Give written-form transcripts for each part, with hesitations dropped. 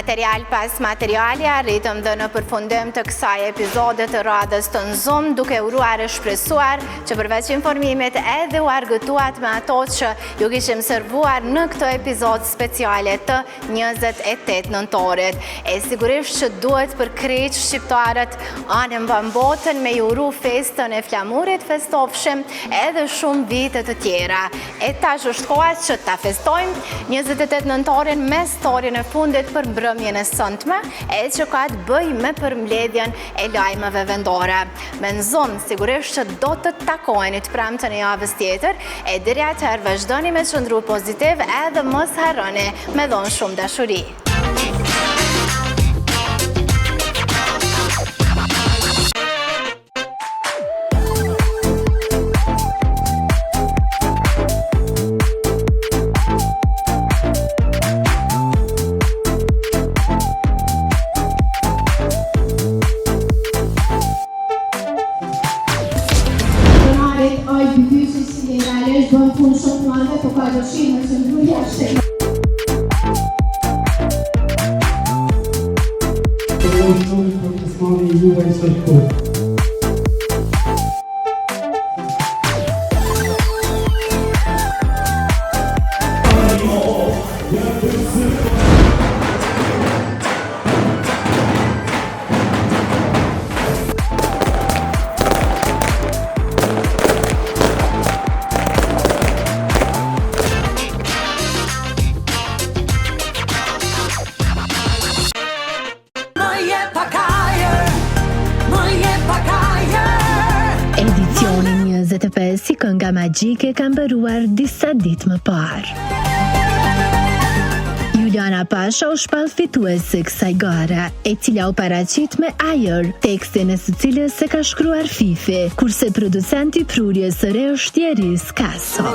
Material pas materiali arritëm dhe në përfundim të kësaj epizode të radhës të Nxum, duke uruar e shpresuar që përveç informimit edhe u argëtuat me ato që ju kishim servuar në këtë epizod speciale të 28 nëntorit. E sigurisht që duhet për krejt shqiptarët anë mbambotën me uru festën e flamurit festofshim edhe shumë vite të tjera. E tash është koha që ta festojmë 28 nëntorin me storjen e fundit për mbrëmjen e sëntme, e që ka të bëj me përmbledhjen e lajmeve vendore. Me Nxum, sigurisht që do të takojeni të premten e javës tjetër, e deri atëherë vazhdoni me qëndru pozitiv edhe mos harroni me dhënë shumë dashuri. Bën punë shumë të madhe, po ka dëshirë që ndru jashtë. Shumë për të smani juve i së shku. Si kënga magjike ka mbëruar disa ditë më parë. Juliana Pasha u shpall fituese kësaj gare, e cila u paraqit me ajër, tekstin e së cilës se ka shkruar Fifi, kurse producenti prurjes së re është Jeris Kaso.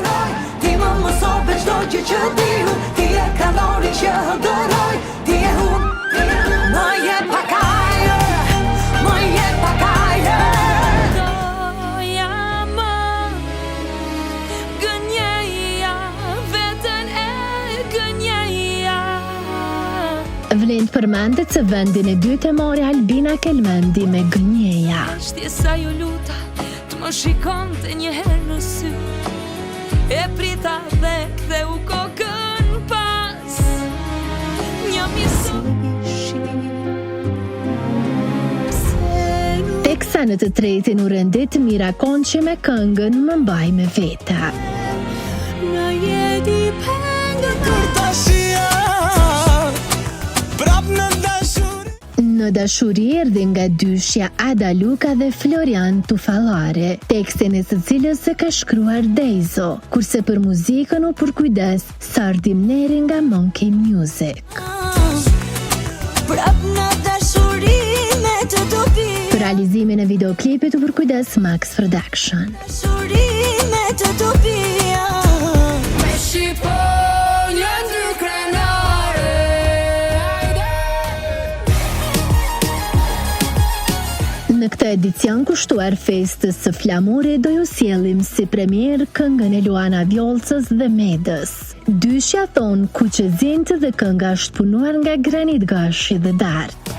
Ti më mëso veç do gjë që diu, ti e kalori që hëndëroj, ti e hun, më je pak ajër, më je pak ajër. Vlen të përmendet se vendin e dytë e mori Albina Kelmendi me Gënjeja. Shtjesa ju luta, të më shikon të njëherë në sy, e prita dhe kthe u kokën pas, një misu. Teksa në të tretin u rendit Mira Konçi me këngën Më mbaj me veta. Në jeti pengën Kërtashia Në dashuri erdhi nga dyshja Ada Luka dhe Florian Tufallare, tekstin e së cilës se ka shkruar Dejzo, kurse për muzikën u përkujdes Sardi Mneri nga Monkey Music. Për realizimin e videoklipit u përkujdes Max Production. Në këtë edicion kushtuar festës së flamurit do ju sjellim si premier këngën e Luana Vjollcës dhe Medës. Dyshja thon Kuqezintë dhe kënga është punuar nga Granit Gashi dhe Dart.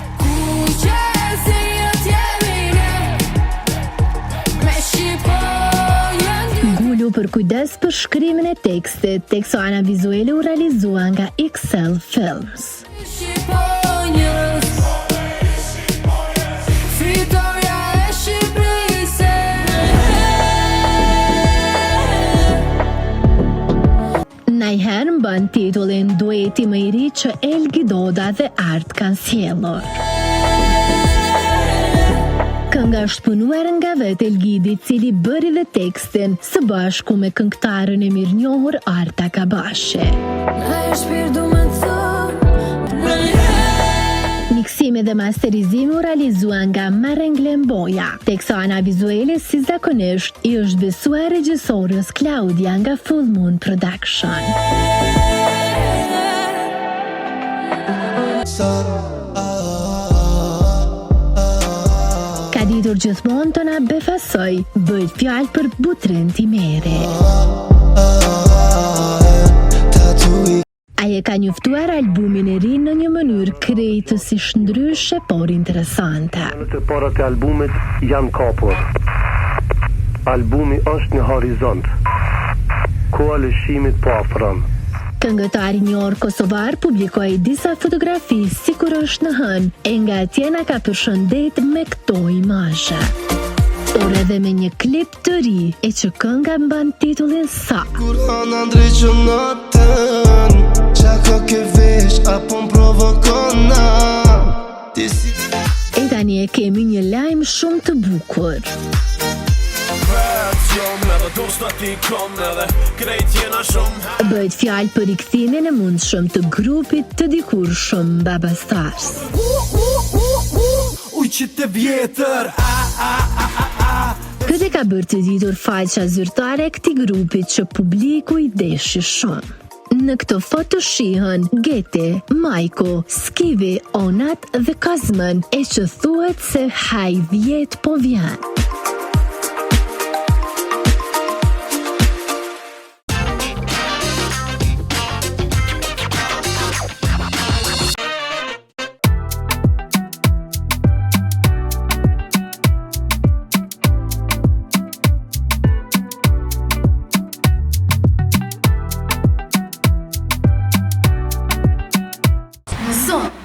Gulu për kujdes për shkrimin e tekstit, tekso ana vizuele u realizua nga XL Films. Najherë mban titullin dueti më i ri që Elgi Doda dhe Art kanë sjellur. Kënga është punuar nga vetë Elgidi, cili bëri dhe tekstin së bashku me këngëtarën e mirënjohur Arta Kabashi. Miksimi dhe masterizimi u realizua nga Marenglen Boja. Teksa ana vizuele si zakonisht i është besuar regjisorës Claudia nga Full Moon Production. Ka ditur gjithmonë të na befasoj, bëjt fjalë për Butrin Timeri. Ai e ka njoftuar albumin e ri në një mënyrë krejtësisht ndryshe por interesante. Të parat e albumit janë kapur. Albumi është në horizont. Koha lëshimit po afron. Këngëtari një orë kosovar publikoi disa fotografi si kur është në hënë, e nga atje na ka përshëndet me këto imazhe. Por edhe me një klip të ri, e që kënga mban titullin Sa. Kur hana ndryqëm natën, qa ka ke vesh, apo më provokona. E tani e kemi një lajm shumë të bukur. Bëhet fjalë për rikthimin e mundshëm të grupit të dikurshëm Baba Stars. Ujqit e vjetër, Këtë ka bërë të ditur faqja zyrtare e këtij grupit që publiku i deshi shumë. Në këto foto shihen Geti, Majko, Skivi, Onat dhe Kazmën, e që thuhet se haj vjet po vjen. Zoom.